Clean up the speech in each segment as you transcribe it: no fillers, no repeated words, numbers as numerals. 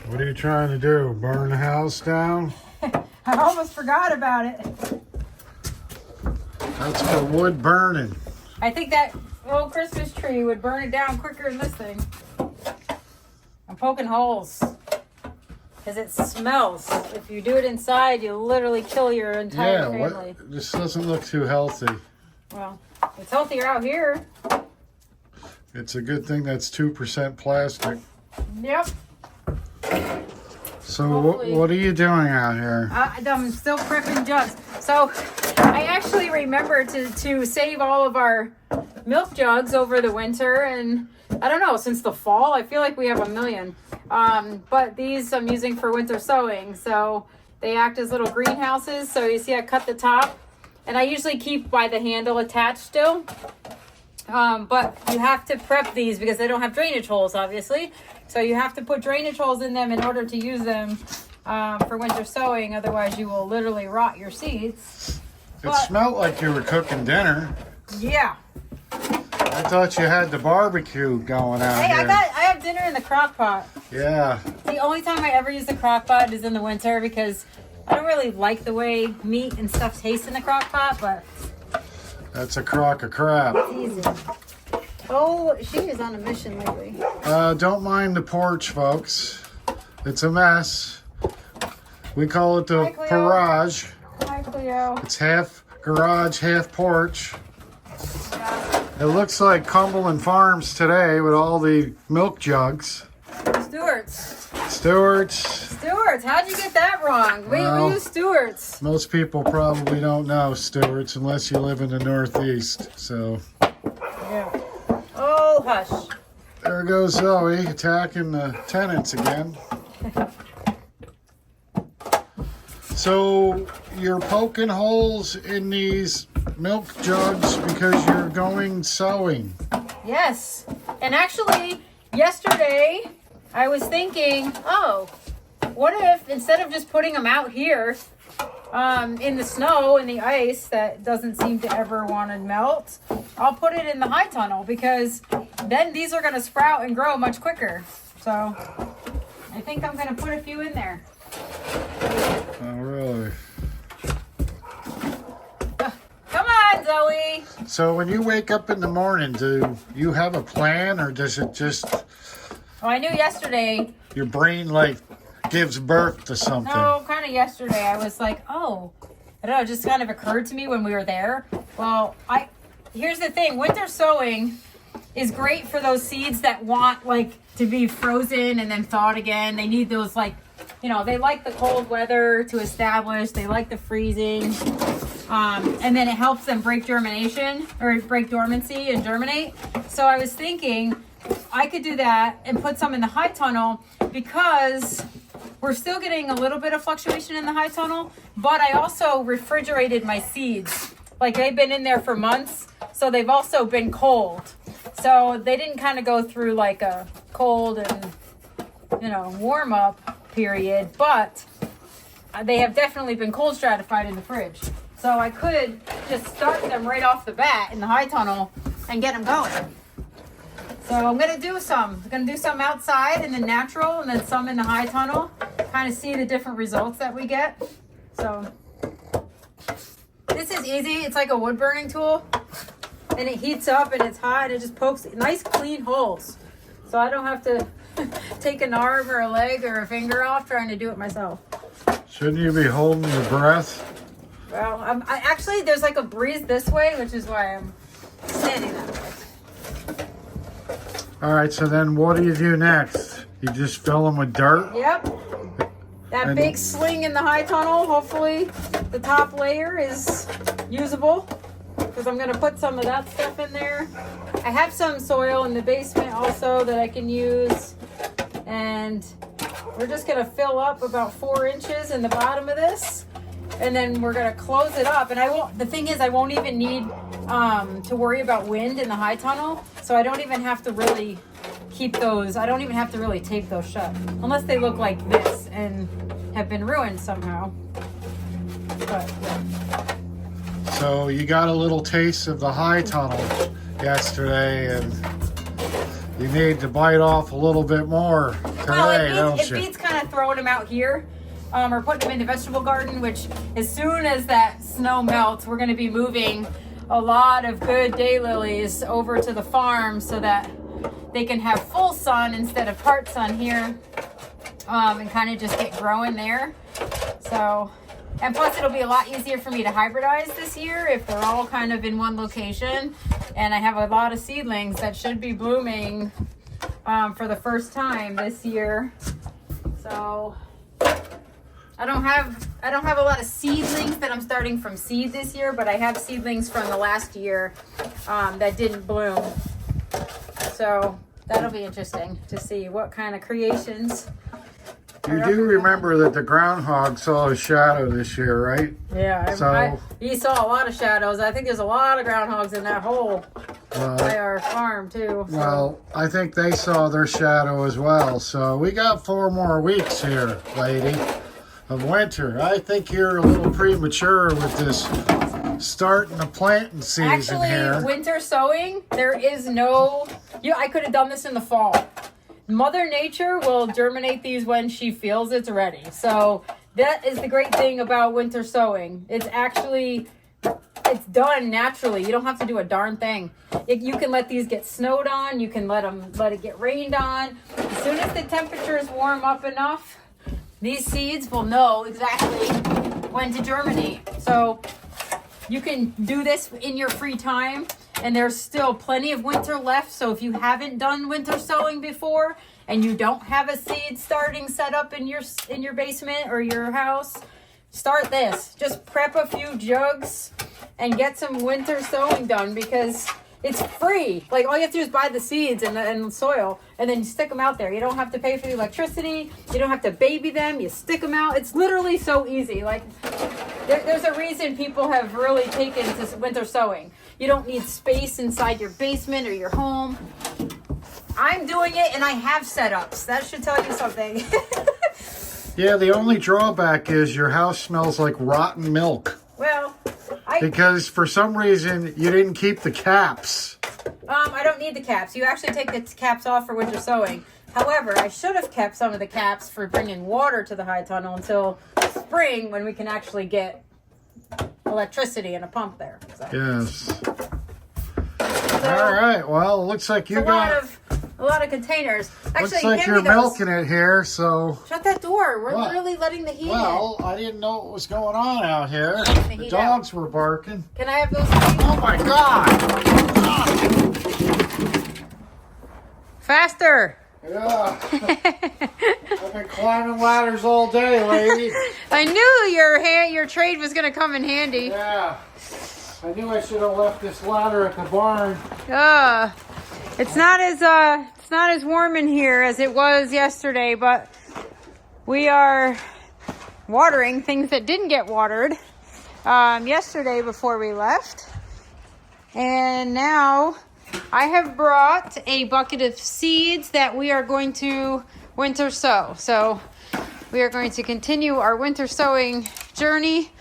What are you trying to do? Burn the house down? I almost forgot about it. That's for wood burning. I think that old Christmas tree would burn it down quicker than this thing. I'm poking holes because it smells. If you do it inside, you literally kill your entire family. This doesn't look too healthy. Well, it's healthier out here. It's a good thing that's 2% plastic. Yep. So what are you doing out here? I'm still prepping jugs. So I actually remembered to save all of our milk jugs over the winter, and I don't know, since the fall I feel like we have a million. But these I'm using for winter sowing, so they act as little greenhouses. So you see I cut the top, and I usually keep by the handle attached still. But you have to prep these because they don't have drainage holes, obviously. So you have to put drainage holes in them in order to use them for winter sowing. Otherwise, you will literally rot your seeds. It smelled like you were cooking dinner. Yeah. I thought you had the barbecue going out Hey, here. I have dinner in the crock pot. Yeah. The only time I ever use the crock pot is in the winter because I don't really like the way meat and stuff tastes in the crock pot, but That's a crock of crap. it's easy. Oh, she is on a mission lately. Don't mind the porch, folks. It's a mess. We call it the Hi, Cleo. garage. Hi, Cleo. It's half garage, half porch. Yeah. It looks like Cumberland Farms today with all the milk jugs. Stewart's. Stewart's. How'd you get that wrong? We use Stewart's. Most people probably don't know Stewart's unless you live in the Northeast. So Yeah. Oh, hush. there goes Zoe attacking the tenants again. So you're poking holes in these milk jugs because you're going sowing. Yes. And actually, yesterday, I was thinking, oh, what if instead of just putting them out here in the snow and the ice that doesn't seem to ever want to melt, I'll put it in the high tunnel because then these are going to sprout and grow much quicker. So I think I'm going to put a few in there. Oh, really? Come on, Zoe. So when you wake up in the morning, do you have a plan or does it just, Oh, I knew yesterday. your brain like gives birth to something? No, kind of yesterday. I was like, oh, I don't know. It just kind of occurred to me when we were there. Well, here's the thing. Winter sowing is great for those seeds that want like to be frozen and then thawed again. They need those like, they like the cold weather to establish. They like the freezing. And then it helps them break germination or break dormancy and germinate. So I was thinking I could do that and put some in the high tunnel because we're still getting a little bit of fluctuation in the high tunnel, but I also refrigerated my seeds. Like they've been in there for months, so they've also been cold. So they didn't kind of go through like a cold and, warm up period, but they have definitely been cold stratified in the fridge. So I could just start them right off the bat in the high tunnel and get them going. So I'm going to do some. I'm going to do some outside in the natural and then some in the high tunnel. Kind of see the different results that we get. So this is easy. It's like a wood burning tool. And it heats up and it's hot. And it just pokes nice clean holes. So I don't have to take an arm or a leg or a finger off trying to do it myself. Shouldn't you be holding your breath? Well, I actually, there's like a breeze this way, which is why I'm standing that way. All right, so then what do you do next? You just fill them with dirt? Yep. That big sling in the high tunnel, hopefully the top layer is usable because I'm going to put some of that stuff in there. I have some soil in the basement also that I can use. And we're just going to fill up about 4 inches in the bottom of this. And then we're going to close it up. And the thing is, I won't even need to worry about wind in the high tunnel. So I don't even have to really keep those. I don't even have to really tape those shut. Unless they look like this and have been ruined somehow. But, yeah. So you got a little taste of the high tunnel yesterday, and You need to bite off a little bit more today, don't it you? beats kind of throwing them out here or putting them in the vegetable garden, which as soon as that snow melts, we're going to be moving a lot of good daylilies over to the farm so that they can have full sun instead of part sun here, and kind of just get growing there. So, and plus it'll be a lot easier for me to hybridize this year if they're all kind of in one location. And I have a lot of seedlings that should be blooming for the first time this year. So I don't have a lot of seedlings that I'm starting from seed this year, but I have seedlings from the last year that didn't bloom. So that'll be interesting to see what kind of creations. You do remember that the groundhog saw a shadow this year, right? Yeah, he saw a lot of shadows. I think there's a lot of groundhogs in that hole by our farm too. So. Well, I think they saw their shadow as well. So we got 4 more weeks here, lady, of winter. I think you're a little premature with this starting the planting season here. Actually, winter sowing, there is no... I could have done this in the fall. Mother Nature will germinate these when she feels it's ready. So that is the great thing about winter sowing. It's done naturally. You don't have to do a darn thing. You can let these get snowed on. You can let it get rained on. As soon as the temperatures warm up enough, these seeds will know exactly when to germinate. So you can do this in your free time, and there's still plenty of winter left. So if you haven't done winter sowing before and you don't have a seed starting set up in your basement or your house, start this. Just prep a few jugs and get some winter sowing done, because it's free. Like, all you have to do is buy the seeds and the soil, and then you stick them out there. You don't have to pay for the electricity. You don't have to baby them. You stick them out. It's literally so easy. Like, there's a reason people have really taken to winter sowing. You don't need space inside your basement or your home. I'm doing it, and I have setups. That should tell you something. Yeah, the only drawback is your house smells like rotten milk. Well, because for some reason you didn't keep the caps. I don't need the caps. You actually take the caps off for winter sowing. However, I should have kept some of the caps for bringing water to the high tunnel until spring, when we can actually get electricity and a pump there. So. Yes. So, all right. Well, it looks like you got a lot of containers. Actually, looks like you're milking it here. So shut that door. We're literally letting the heat in. Well, I didn't know what was going on out here. The dogs were barking. Can I have those? Oh my God! Faster. Yeah. I've been climbing ladders all day, lady. I knew your trade was going to come in handy. Yeah. I knew I should have left this ladder at the barn. It's not as warm in here as it was yesterday, but we are watering things that didn't get watered yesterday before we left. And now I have brought a bucket of seeds that we are going to winter sow. So we are going to continue our winter sowing journey,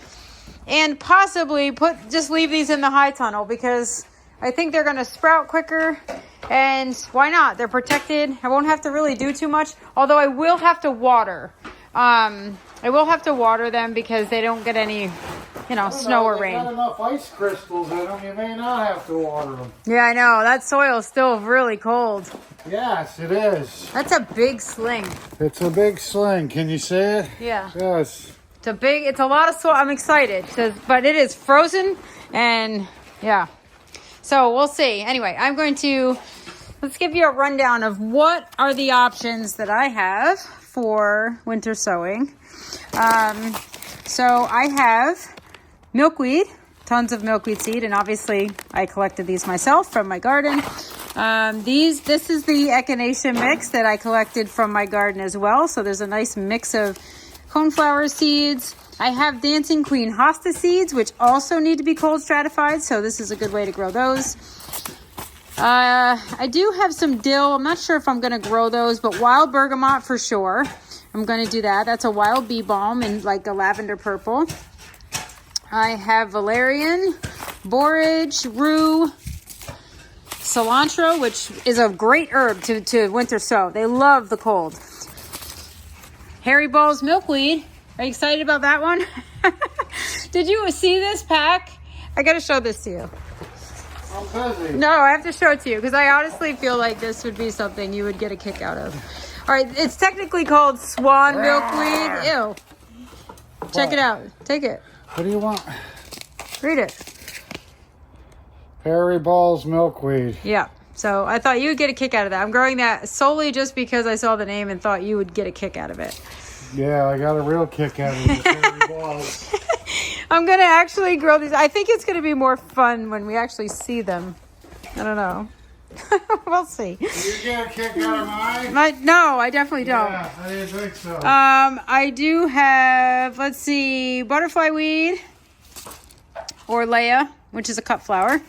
and possibly just leave these in the high tunnel, because I think they're going to sprout quicker. And why not? They're protected. I won't have to really do too much, although I will have to water. I will have to water them because they don't get any, snow or rain. Got enough ice crystals in them. You may not have to water them. Yeah, I know. That soil is still really cold. Yes, it is. That's a big sling. It's a big sling. Can you see it? Yeah. Yes. It's a lot of soil. I'm excited, but it is frozen, and yeah. So we'll see. Anyway, let's give you a rundown of what are the options that I have for winter sowing. So I have milkweed, tons of milkweed seed, and obviously I collected these myself from my garden. This is the Echinacea mix that I collected from my garden as well. So there's a nice mix of coneflower seeds. I have Dancing Queen hosta seeds, which also need to be cold stratified, so this is a good way to grow those. I do have some dill. I'm not sure if I'm going to grow those, but wild bergamot for sure. I'm going to do that. That's a wild bee balm in like a lavender purple. I have valerian, borage, rue, cilantro, which is a great herb to winter sow. They love the cold. Hairy Balls Milkweed. Are you excited about that one? Did you see this pack? I got to show this to you. I'm busy. No, I have to show it to you because I honestly feel like this would be something you would get a kick out of. All right, it's technically called swan milkweed. Ew. Check it out. Take it. What do you want? Read it. Hairy Balls Milkweed. Yeah. So I thought you would get a kick out of that. I'm growing that solely just because I saw the name and thought you would get a kick out of it. Yeah, I got a real kick out of the Hairy Balls. I'm going to actually grow these. I think it's going to be more fun when we actually see them. I don't know. We'll see. Do you get a kick out of mine? No, I definitely don't. Yeah, I didn't think so. I do have, let's see, butterfly weed, or Leia, which is a cut flower.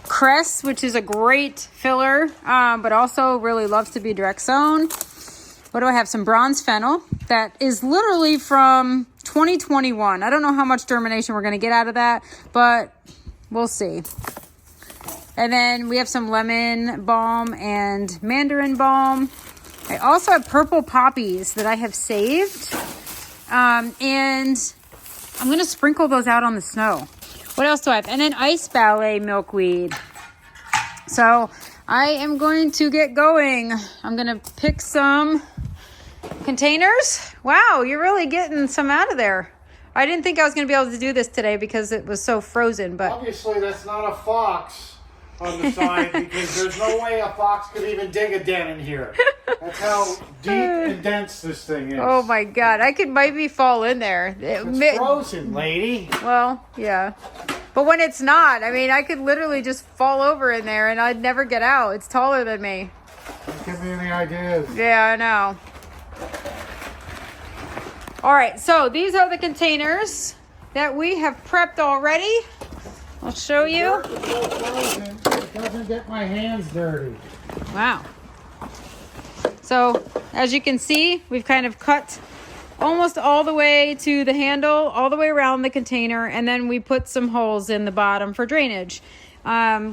Cress, which is a great filler, but also really loves to be direct sown. What do I have? Some bronze fennel that is literally from 2021. I don't know how much germination we're going to get out of that, but we'll see. And then we have some lemon balm and mandarin balm. I also have purple poppies that I have saved. And I'm going to sprinkle those out on the snow. What else do I have? And then ice ballet milkweed. So I am going to get going. I'm going to pick some containers. Wow, you're really getting some out of there. I didn't think I was going to be able to do this today because it was so frozen. But obviously that's not a fox on the side because there's no way a fox could even dig a den in here. That's how deep and dense this thing is. oh my God, I could maybe fall in there. It's frozen, lady. Well, yeah. But when it's not, I mean, I could literally just fall over in there and I'd never get out. It's taller than me. Don't give me any ideas. Yeah, I know. All right, so these are the containers that we have prepped already. I'll show you. It's so frozen, it doesn't get my hands dirty. Wow. So as you can see, we've kind of cut almost all the way to the handle, all the way around the container, and then we put some holes in the bottom for drainage.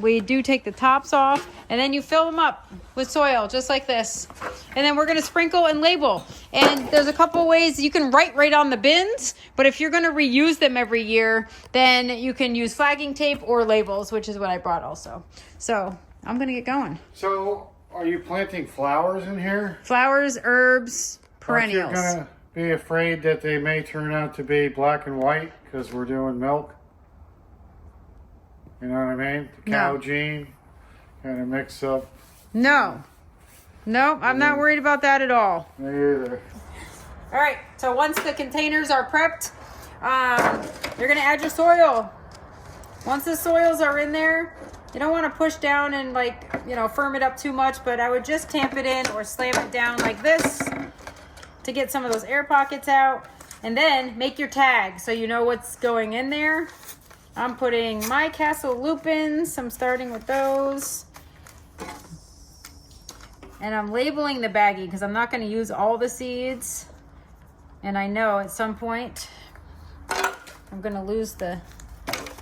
We do take the tops off, and then you fill them up with soil, just like this. And then we're going to sprinkle and label. And there's a couple ways you can write right on the bins, but if you're going to reuse them every year, then you can use flagging tape or labels, which is what I brought also. So I'm going to get going. So are you planting flowers in here? Flowers, herbs, perennials. Aren't you going to be afraid that they may turn out to be black and white because we're doing milk? You know what I mean? The cow gene kind of mix up. No, I'm not worried about that at all. Me either. All right, so once the containers are prepped, you're gonna add your soil. Once the soils are in there, you don't want to push down and firm it up too much, but I would just tamp it in or slam it down like this to get some of those air pockets out. And then make your tag so you know what's going in there. I'm putting my Castle Lupines. I'm starting with those. And I'm labeling the baggie because I'm not going to use all the seeds. And I know at some point I'm going to lose the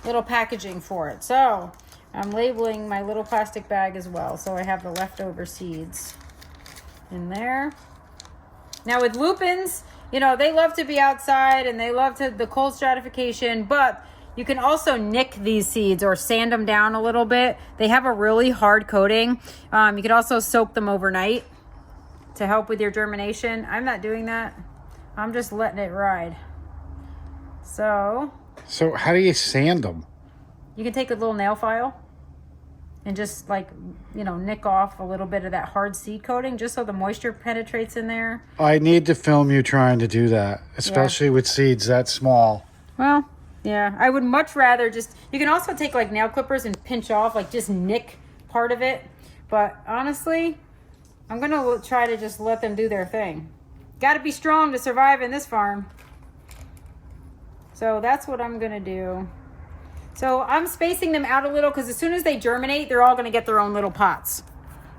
little packaging for it. So I'm labeling my little plastic bag as well. So I have the leftover seeds in there. Now with lupins, they love to be outside and they love the cold stratification, but you can also nick these seeds or sand them down a little bit. They have a really hard coating. You could also soak them overnight to help with your germination. I'm not doing that. I'm just letting it ride. So how do you sand them? you can take a little nail file and just nick off a little bit of that hard seed coating just so the moisture penetrates in there. I need to film you trying to do that, especially with seeds that small. Well, yeah, I would much rather you can also take nail clippers and pinch off, just nick part of it. But honestly, I'm going to try to just let them do their thing. Got to be strong to survive in this farm. So that's what I'm going to do. So I'm spacing them out a little because as soon as they germinate, they're all going to get their own little pots.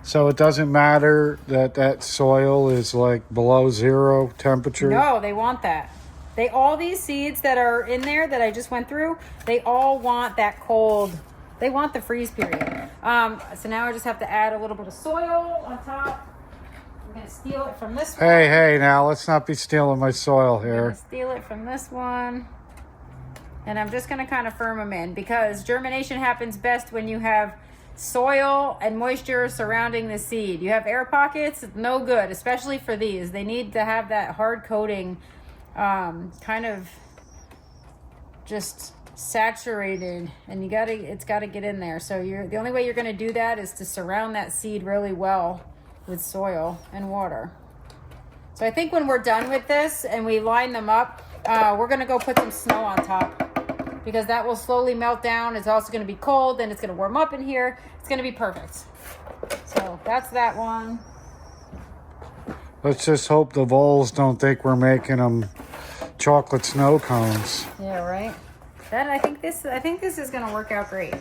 So it doesn't matter that soil is below zero temperature? No, they want that. All these seeds that are in there that I just went through, they all want that cold. They want the freeze period. So now I just have to add a little bit of soil on top. I'm gonna steal it from this one. Hey, now let's not be stealing my soil I'm gonna here. steal it from this one. And I'm just gonna kind of firm them in because germination happens best when you have soil and moisture surrounding the seed. You have air pockets, no good, especially for these. They need to have that hard coating, kind of just saturated, and it's got to get in there. So the only way you're going to do that is to surround that seed really well with soil and water. So I think when we're done with this and we line them up, we're going to go put some snow on top because that will slowly melt down. It's also going to be cold and it's going to warm up in here. It's going to be perfect. So that's that one. Let's just hope the voles don't think we're making them chocolate snow cones. Yeah, right. I think this is going to work out great.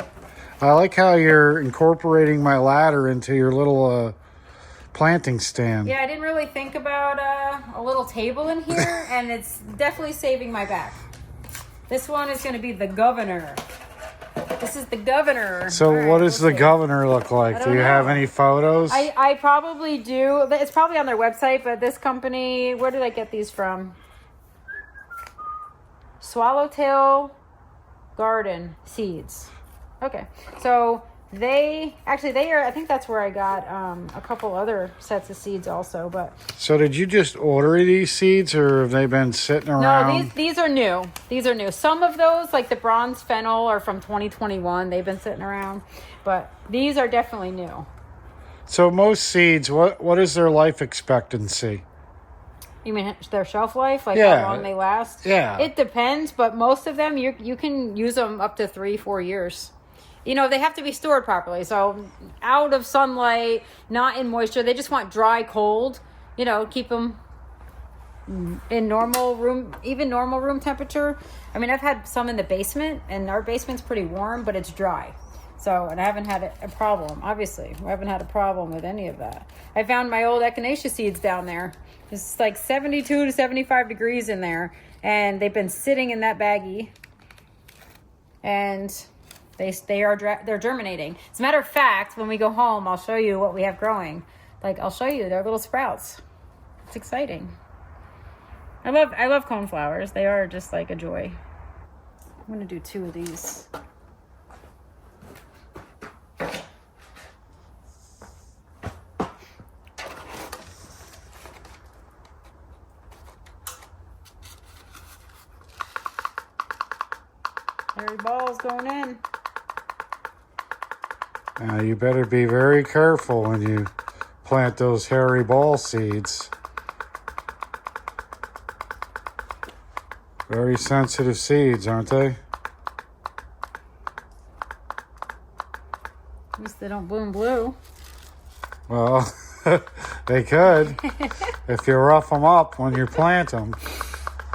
I like how you're incorporating my ladder into your little planting stand. Yeah, I didn't really think about a little table in here, and it's definitely saving my back. This one is going to be the governor. This is the governor. So All right, what does the see. governor look like? Do you have any photos? I probably do. It's probably on their website, but this company, where did I get these from? Swallowtail Garden Seeds. Okay, so they are, I think that's where I got a couple other sets of seeds also. But so did you just order these seeds, or have they been sitting around? no, these are new. These are new. Some of those, like the bronze fennel, are from 2021. They've been sitting around, but these are definitely new. So most seeds, what is their life expectancy? You mean their shelf life, like Yeah. how long they last? Yeah. It depends, but most of them you can use them up to 3-4 years. You know, they have to be stored properly. So out of sunlight, not in moisture. They just want dry, cold. You know, keep them in normal room, even normal room temperature. I mean, I've had some in the basement, and our basement's pretty warm, but it's dry. So, and I haven't had a problem, obviously. I haven't had a problem with any of that. I found my old Echinacea seeds down there. It's like 72 to 75 degrees in there. And they've been sitting in that baggie. And they're germinating. As a matter of fact, when we go home, I'll show you what we have growing. Like, I'll show you their little sprouts. It's exciting. I love coneflowers. They are just like a joy. I'm going to do 2 of these. Hairy balls going in. Now you better be very careful when you plant those hairy ball seeds. Very sensitive seeds, aren't they? At least they don't bloom blue. Well, they could if you rough them up when you plant them.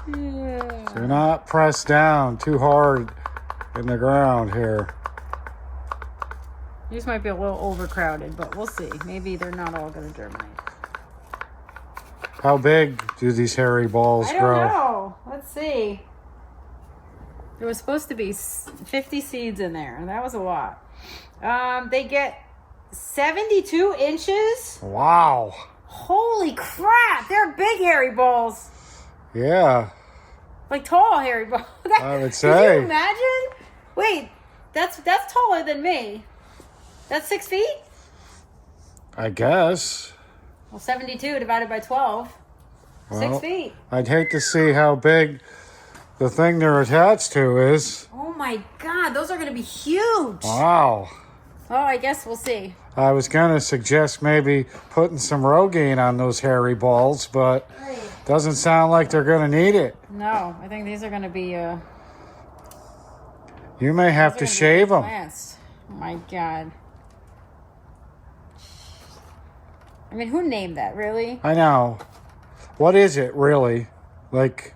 Yeah. Do not press down too hard in the ground here. These might be a little overcrowded, but we'll see. Maybe they're not all going to germinate. How big do these hairy balls I don't grow? know. Let's see. There was supposed to be 50 seeds in there, and that was a lot. They get 72 inches. Wow. Holy crap! They're big hairy balls. Yeah, Like tall hairy balls. I would Could say. you imagine? Wait, that's taller than me. That's 6 feet? I guess. Well, 72 divided by 12. Well, 6 feet. I'd hate to see how big the thing they're attached to is. Oh my God, those are going to be huge. Wow. Oh, I guess we'll see. I was going to suggest maybe putting some Rogaine on those hairy balls, but doesn't sound like they're going to need it. No, I think these are going to be... You may have to shave them. Plants. Oh my God. I mean, who named that, really? I know. What is it, really? Like,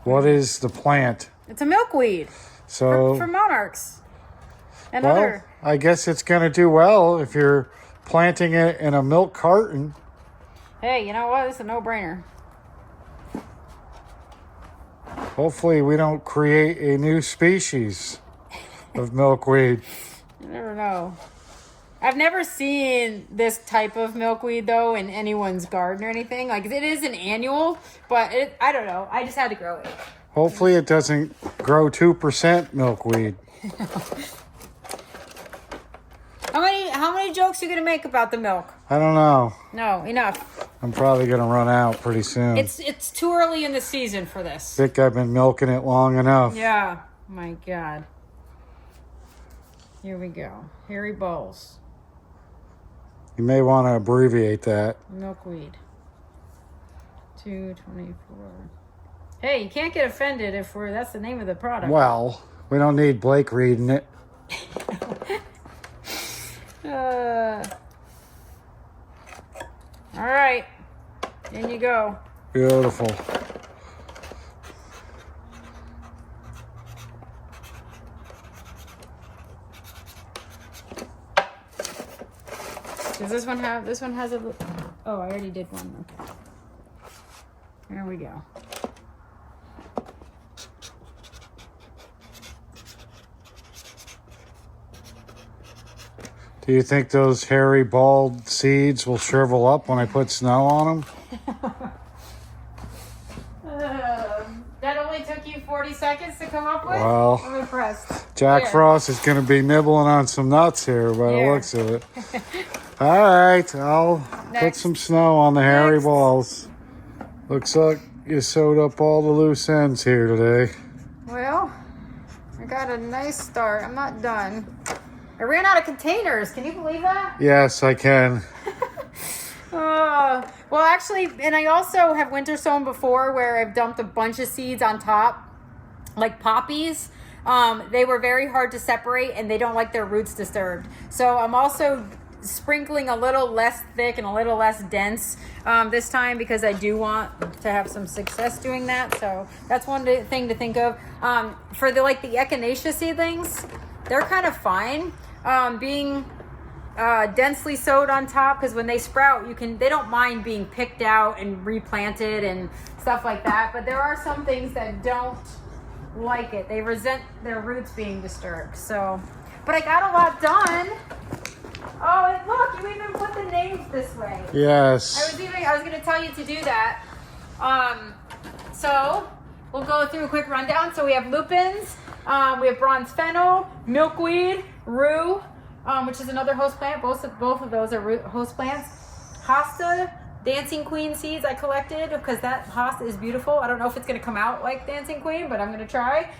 what is the plant? It's a milkweed So, for monarchs. And well, other... I guess it's going to do well if you're planting it in a milk carton. Hey, you know what? It's a no-brainer. Hopefully we don't create a new species of milkweed. You never know. I've never seen this type of milkweed though in anyone's garden or anything. Like it is an annual, but I don't know. I just had to grow it. Hopefully it doesn't grow 2% milkweed. How many jokes are you gonna make about the milk? I don't know. No, enough. I'm probably gonna run out pretty soon. It's too early in the season for this. I think I've been milking it long enough. Yeah. My God. Here we go. Hairy Balls You may want to abbreviate that. Milkweed. 224. Hey, you can't get offended if that's the name of the product. Well, we don't need Blake reading it. All right. In you go. Beautiful. Does this one has a, oh, I already did one. Okay. There we go. Do you think those hairy bald seeds will shrivel up when I put snow on them? That only took you 40 seconds to come up with? Well, I'm impressed. Jack Here. Frost is going to be nibbling on some nuts here by the Here. looks of it. All right, I'll put Next. some snow on the hairy Next. balls. Looks like you sewed up all the loose ends here today. Well, I got a nice start. I'm not done. I ran out of containers. Can you believe that? Yes, I can. Well, actually, and I also have winter sown before where I've dumped a bunch of seeds on top, like poppies. They were very hard to separate and they don't like their roots disturbed. So I'm also sprinkling a little less thick and a little less dense this time because I do want to have some success doing that. So that's one thing to think of. For the Echinacea seedlings, they're kind of fine being densely sowed on top because when they sprout, they don't mind being picked out and replanted and stuff like that. But there are some things that don't like it. They resent their roots being disturbed. So, but I got a lot done. Oh, and look, you even put the names this way. Yes. I was going to tell you to do that. So we'll go through a quick rundown. So we have lupines, we have bronze fennel, milkweed, rue, which is another host plant. Both of those are host plants. Hosta, dancing queen seeds I collected because that hosta is beautiful. I don't know if it's going to come out like dancing queen, but I'm going to try.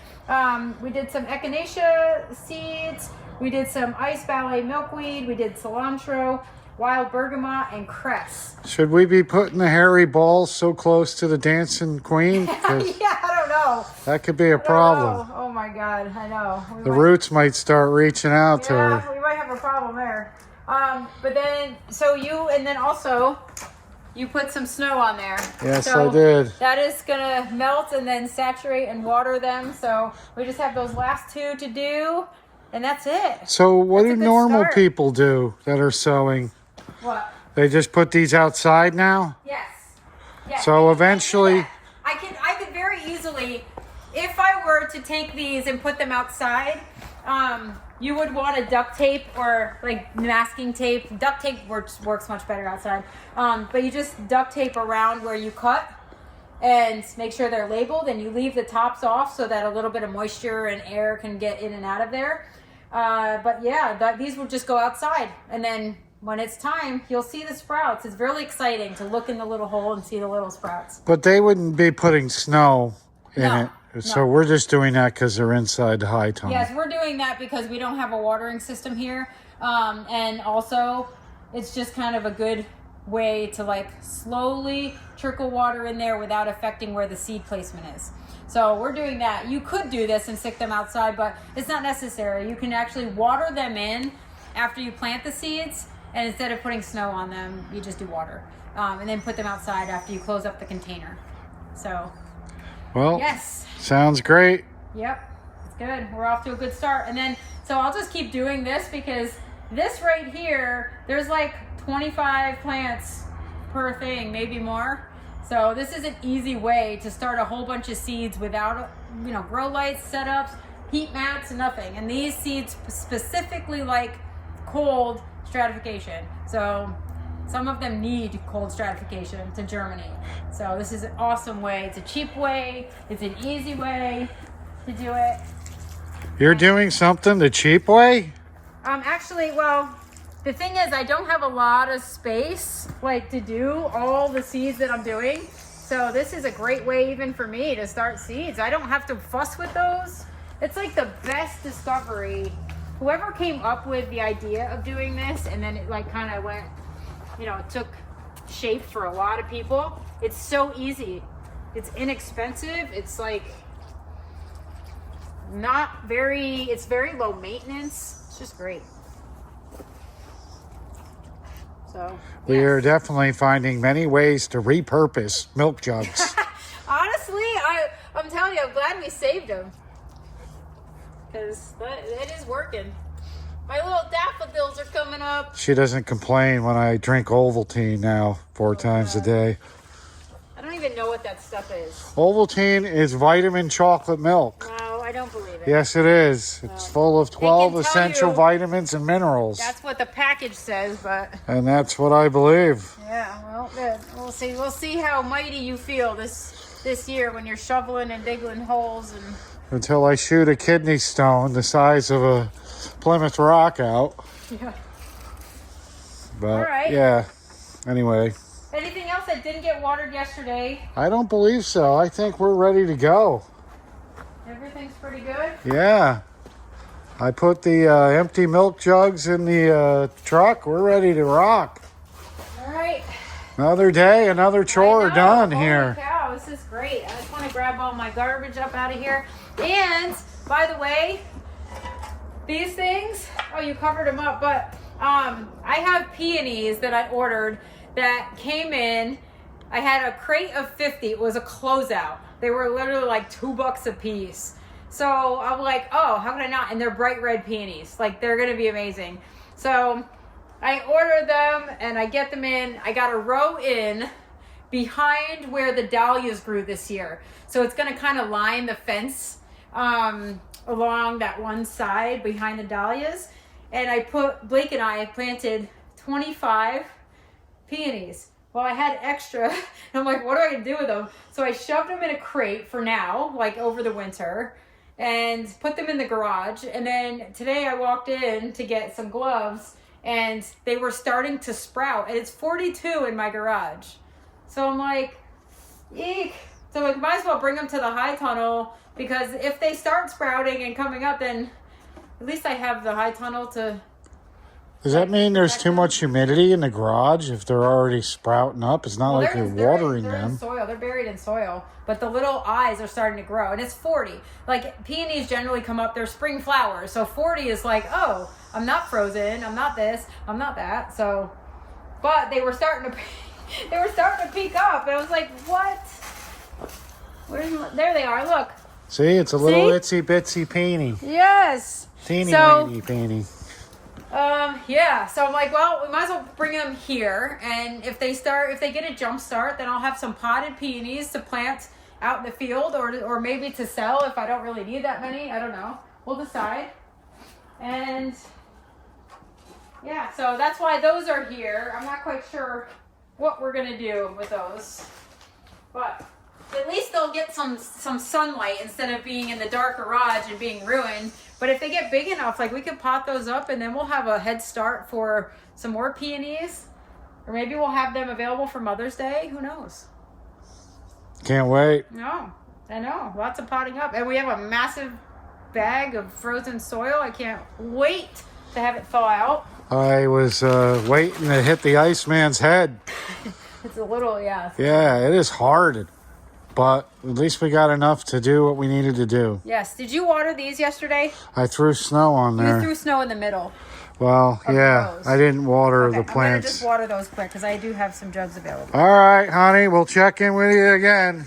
We did some echinacea seeds. We did some ice ballet milkweed. We did cilantro, wild bergamot, and cress. Should we be putting the hairy balls so close to the dancing queen? Yeah, I don't know. That could be a problem. Oh my God, I know. The roots might start reaching out to her. Yeah, we might have a problem there. But then, also, you put some snow on there. Yes, so I did. That is gonna melt and then saturate and water them. So we just have those last two to do, and that's it. So what That's a do good normal start. people do that are sewing? What? They just put these outside now? Yes. Yes. So eventually... I could very easily, if I were to take these and put them outside, you would want a duct tape or like masking tape. Duct tape works much better outside. But you just duct tape around where you cut and make sure they're labeled, and you leave the tops off so that a little bit of moisture and air can get in and out of there. But yeah, these will just go outside, and then when it's time, you'll see the sprouts. It's really exciting to look in the little hole and see the little sprouts. But they wouldn't be putting snow in No, it. So no. we're just doing that because they're inside the high tunnel. Yes, we're doing that because we don't have a watering system here. And also, it's just kind of a good way to slowly trickle water in there without affecting where the seed placement is. So we're doing that. You could do this and stick them outside, but it's not necessary. You can actually water them in after you plant the seeds, and instead of putting snow on them, you just do water. And then put them outside after you close up the container. So, Well, yes. sounds great. Yep, it's good. We're off to a good start. And then, so I'll just keep doing this because this right here, there's 25 plants per thing, maybe more. So this is an easy way to start a whole bunch of seeds without, grow lights, setups, heat mats, nothing. And these seeds specifically like cold, stratification. So some of them need cold stratification to germinate. So this is an awesome way. It's a cheap way. It's an easy way to do it. You're doing something the cheap way? Actually, well, the thing is I don't have a lot of space like to do all the seeds that I'm doing. So this is a great way even for me to start seeds. I don't have to fuss with those. It's like the best discovery. Whoever came up with the idea of doing this and then it like kind of went, you know, it took shape for a lot of people. It's so easy. It's inexpensive. It's like not very, it's very low maintenance. It's just great. So We are definitely finding many ways to repurpose milk jugs. honestly, I'm telling you, I'm glad we saved them. Because it is working. My little daffodils are coming up. She doesn't complain when I drink Ovaltine now 4 times a day. I don't even know what that stuff is. Ovaltine is vitamin chocolate milk. No, I don't believe it. Yes, it is. It's full of 12 tell essential you- vitamins and minerals. That's what the package says, but And that's what I believe. yeah, well, good. We'll see. We'll see how mighty you feel this year when you're shoveling and digging holes and. Until I shoot a kidney stone the size of a Plymouth Rock out. Yeah. But All right. yeah. Anyway, Anything else that didn't get watered yesterday? I don't believe so. I think we're ready to go. Everything's pretty good. Yeah. I put the empty milk jugs in the truck. We're ready to rock. All right. Another day, another chore I know. done Holy here. cow, this is great. I just want to grab all my garbage up out of here. And by the way, these things, oh, you covered them up, but I have peonies that I ordered that came in. I had a crate of 50. It was a closeout. They were literally like $2 a piece. So I'm like, oh, how could I not? And they're bright red peonies. Like, they're going to be amazing. So I ordered them and I get them in. I got a row in behind where the dahlias grew this year. So it's going to kind of line the fence along that one side behind the dahlias. And Blake and I planted 25 peonies. Well, I had extra, and I'm like, what am I going to do with them? So I shoved them in a crate for now, like over the winter, and put them in the garage. And then today I walked in to get some gloves, and they were starting to sprout. And it's 42 in my garage. So I'm like, eek. So I might as well bring them to the high tunnel, because if they start sprouting and coming up, then at least I have the high tunnel to... Does that mean there's too much humidity in the garage if they're already sprouting up? It's not like you're watering they're them. in soil. They're buried in soil, but the little eyes are starting to grow, and it's 40. Like, peonies generally come up, they're spring flowers, so 40 is like, oh, I'm not frozen, I'm not this, I'm not that. So, but they were starting to peek up, and I was like, what? There they are. Look. See, it's a little itsy bitsy peony. Yes. Teeny weeny peony. Yeah, so I'm like, well, we might as well bring them here, and if they get a jump start, then I'll have some potted peonies to plant out in the field, or maybe to sell if I don't really need that many. I don't know. We'll decide. And yeah, so that's why those are here. I'm not quite sure what we're gonna do with those, but at least they'll get some sunlight instead of being in the dark garage and being ruined. But if they get big enough, like, we could pot those up, and then we'll have a head start for some more peonies. Or maybe we'll have them available for Mother's Day. Who knows? Can't wait. No, I know. Lots of potting up. And we have a massive bag of frozen soil. I can't wait to have it thaw out. I was waiting to hit the Iceman's head. It's a little, yeah. Yeah, it is hard. But at least we got enough to do what we needed to do. Yes. Did you water these yesterday? I threw snow on there. You threw snow in the middle. Well, yeah, rows. I didn't water Okay, the I'm going to plants. just water those quick because I do have some jugs available. All right, honey, we'll check in with you again.